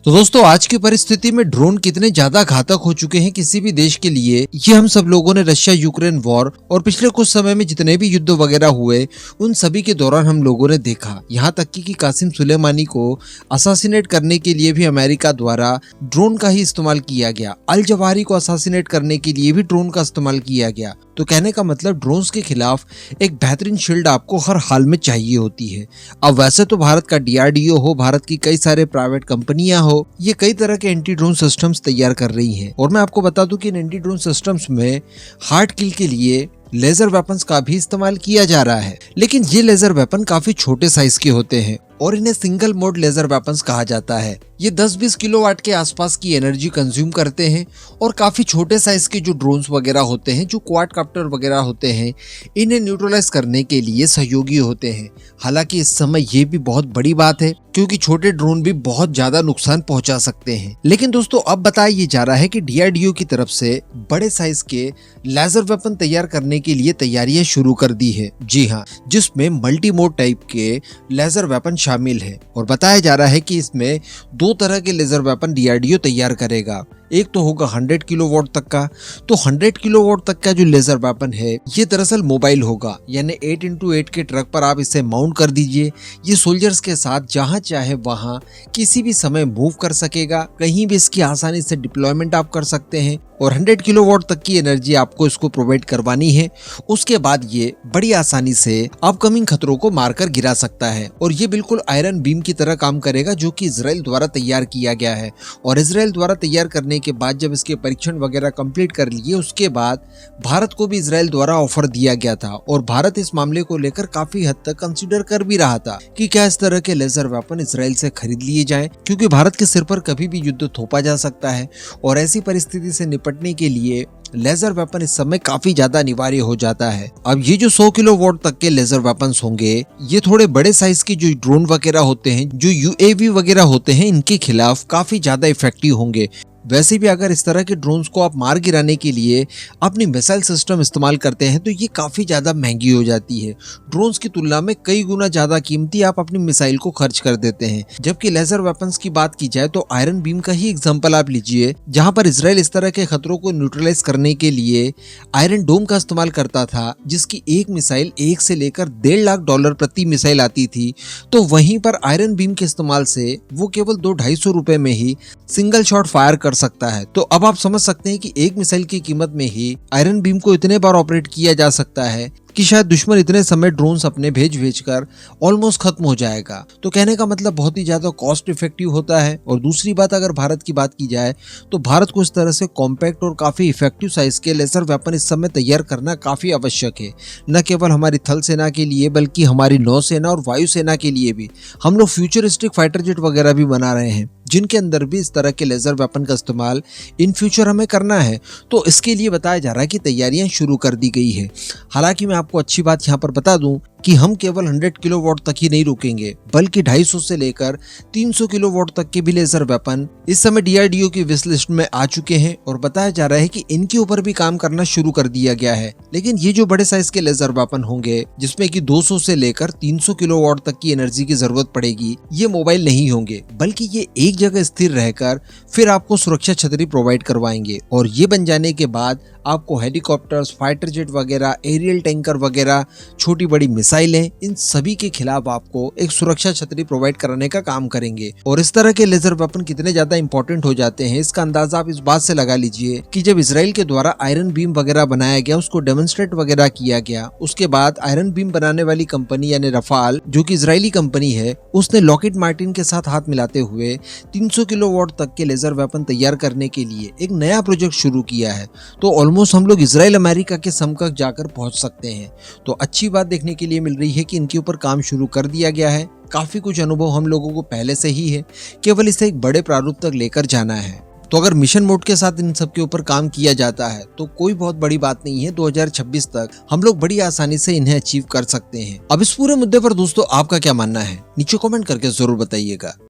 तो दोस्तों आज की परिस्थिति में ड्रोन कितने ज्यादा घातक हो चुके हैं किसी भी देश के लिए, ये हम सब लोगों ने रशिया यूक्रेन वॉर और पिछले कुछ समय में जितने भी युद्ध वगैरह हुए उन सभी के दौरान हम लोगों ने देखा। यहाँ तक कि कासिम सुलेमानी को असासिनेट करने के लिए भी अमेरिका द्वारा ड्रोन का ही इस्तेमाल किया गया। अल जवाहिरी को असासिनेट करने के लिए भी ड्रोन का इस्तेमाल किया गया। तो कहने का मतलब ड्रोन्स के खिलाफ एक बेहतरीन शील्ड आपको हर हाल में चाहिए होती है। अब वैसे तो भारत का DRDO हो, भारत की कई सारे प्राइवेट कंपनियां हो, ये कई तरह के एंटी ड्रोन सिस्टम्स तैयार कर रही हैं। और मैं आपको बता दूं कि इन एंटी ड्रोन सिस्टम्स में हार्ड किल के लिए लेजर वेपन्स का भी इस्तेमाल किया जा रहा है। लेकिन ये लेजर वेपन काफी छोटे साइज के होते हैं और इन्हें सिंगल मोड लेजर वेपन्स कहा जाता है। ये 10-20 किलोवाट के आसपास की एनर्जी कंज्यूम करते हैं और काफी छोटे साइज के जो ड्रोन्स वगैरह होते हैं, जो क्वाडकॉप्टर वगैरह होते हैं, इन्हें न्यूट्रलाइज करने के लिए सहयोगी होते हैं। हालांकि इस समय ये भी बहुत बड़ी बात है क्योंकि छोटे ड्रोन भी बहुत ज्यादा नुकसान पहुंचा सकते हैं। लेकिन दोस्तों अब बताया ये जा रहा है कि DRDO की तरफ से बड़े साइज के लेजर वेपन तैयार करने के लिए तैयारियां शुरू कर दी है। जी हाँ, जिसमें मल्टी मोड टाइप के लेजर वेपन शामिल है। और बताया जा रहा है कि इसमें दो तरह के लेजर वेपन DRDO तैयार करेगा। एक तो होगा 100 किलोवाट तक का। तो 100 किलोवाट तक का जो लेजर वेपन है ये दरअसल मोबाइल होगा, यानी 8x8 के ट्रक पर आप इसे माउंट कर दीजिए। ये सोल्जर्स के साथ जहां चाहे वहां किसी भी समय मूव कर सकेगा, कहीं भी इसकी आसानी से डिप्लॉयमेंट आप कर सकते हैं। और 100 किलोवाट तक की एनर्जी आपको इसको प्रोवाइड करवानी है। उसके बाद ये बड़ी आसानी से अपकमिंग खतरों को मारकर गिरा सकता है। और ये बिल्कुल आयरन बीम की तरह काम करेगा जो कि इजराइल द्वारा तैयार किया गया है। और इजराइल द्वारा तैयार करने के बाद जब इसके परीक्षण वगैरह कंप्लीट कर लिए, उसके बाद भारत को भी इजराइल द्वारा ऑफर दिया गया था। और भारत इस मामले को लेकर काफी हद तक कंसीडर कर भी रहा था कि क्या इस तरह के लेजर वेपन इजराइल से खरीद लिए जाएं, क्योंकि भारत के सिर पर कभी भी युद्ध थोपा जा सकता है। और ऐसी परिस्थिति से निपटने के लिए लेजर वेपन इस समय काफी ज्यादा अनिवार्य हो जाता है। अब ये जो 100 किलोवाट तक के लेजर वेपन्स होंगे, ये थोड़े बड़े साइज के जो ड्रोन वगैरह होते हैं, जो UAV वगैरह होते हैं, इनके खिलाफ काफी ज्यादा इफेक्टिव होंगे। वैसे भी अगर इस तरह के ड्रोन्स को आप मार गिराने के लिए अपनी मिसाइल सिस्टम इस्तेमाल करते हैं तो ये काफी ज्यादा महंगी हो जाती है। ड्रोन्स की तुलना में कई गुना ज्यादा कीमती आप अपनी मिसाइल को खर्च कर देते हैं। जबकि लेजर वेपन्स की बात की जाए तो आयरन बीम का ही एग्जांपल आप लीजिए, जहां पर इजराइल इस तरह के खतरों को न्यूट्रलाइज करने के लिए आयरन डोम का इस्तेमाल करता था, जिसकी एक मिसाइल 1 से लेकर $1.5 लाख प्रति मिसाइल आती थी। तो वहीं पर आयरन बीम के इस्तेमाल से वो केवल 200-250 रुपए में ही सिंगल शॉट फायर कर सकता है। तो अब आप समझ सकते हैं कि एक मिसाइल की कीमत में ही आयरन बीम को इतने बार ऑपरेट किया जा सकता है कि शायद दुश्मन इतने समय ड्रोन्स अपने भेज कर ऑलमोस्ट खत्म हो जाएगा। तो कहने का मतलब बहुत ही ज्यादा कॉस्ट इफेक्टिव होता है। और दूसरी बात, अगर भारत की बात की जाए तो भारत को इस तरह से कॉम्पैक्ट और काफी इफेक्टिव साइज के लेजर वेपन इस समय तैयार करना काफी आवश्यक है। न केवल हमारी थल सेना के लिए बल्कि हमारी नौसेना और वायुसेना के लिए भी। हम लोग फ्यूचरिस्टिक फाइटर जेट वगैरह भी बना रहे हैं जिनके अंदर भी इस तरह के लेजर वेपन का इस्तेमाल इन फ्यूचर हमें करना है। तो इसके लिए बताया जा रहा है कि तैयारियां शुरू कर दी गई है। हालांकि मैं आपको अच्छी बात यहाँ पर बता दूं कि हम केवल 100 किलोवाट तक ही नहीं रुकेंगे, बल्कि 250 से लेकर 300 किलोवाट तक के भी लेजर वेपन इस समय DRDO की विश लिस्ट में आ चुके हैं। और बताया जा रहा है कि इनके ऊपर भी काम करना शुरू कर दिया गया है। लेकिन ये जो बड़े साइज के लेजर वेपन होंगे, जिसमें कि 200 से लेकर 300 किलोवाट तक की एनर्जी की जरूरत पड़ेगी, ये मोबाइल नहीं होंगे, बल्कि ये एक जगह स्थिर रहकर फिर आपको सुरक्षा छतरी प्रोवाइड करवाएंगे। और ये बन जाने के बाद आपको हेलीकॉप्टर्स, फाइटर जेट वगैरह, एरियल टैंकर वगैरह, छोटी बड़ी मिसाइलें, इन सभी के खिलाफ आपको एक सुरक्षा छतरी प्रोवाइड कराने का काम करेंगे। और इस तरह के लेजर वेपन कितने ज्यादा इंपॉर्टेंट हो जाते हैं, इसका अंदाजा आप इस बात से लगा लीजिए कि जब इजराइल के द्वारा आयरन बीम वगैरह बनाया गया, उसको डेमोन्स्ट्रेट वगैरह किया गया, उसके बाद आयरन बीम बनाने वाली कंपनी यानी रफाल, जो कि इजरायली कंपनी है, उसने लॉकहीड मार्टिन के साथ हाथ मिलाते हुए 300 किलोवाट तक के लेजर वेपन तैयार करने के लिए एक नया प्रोजेक्ट शुरू किया है। तो ऑलमोस्ट हम लोग इजराइल अमेरिका के समकक्ष जाकर पहुंच सकते हैं। तो अच्छी बात देखने के लिए मिल रही है कि इनके ऊपर काम शुरू कर दिया गया है। काफी कुछ अनुभव हम लोगों को पहले से ही है, केवल इसे एक बड़े प्रारूप तक लेकर जाना है। तो अगर मिशन मोड के साथ इन सब के ऊपर काम किया जाता है तो कोई बहुत बड़ी बात नहीं है। 2026 तक हम लोग बड़ी आसानी से इन्हें अचीव कर सकते हैं। अब इस पूरे मुद्दे पर दोस्तों आपका क्या मानना है, नीचे कमेंट करके जरूर बताइएगा।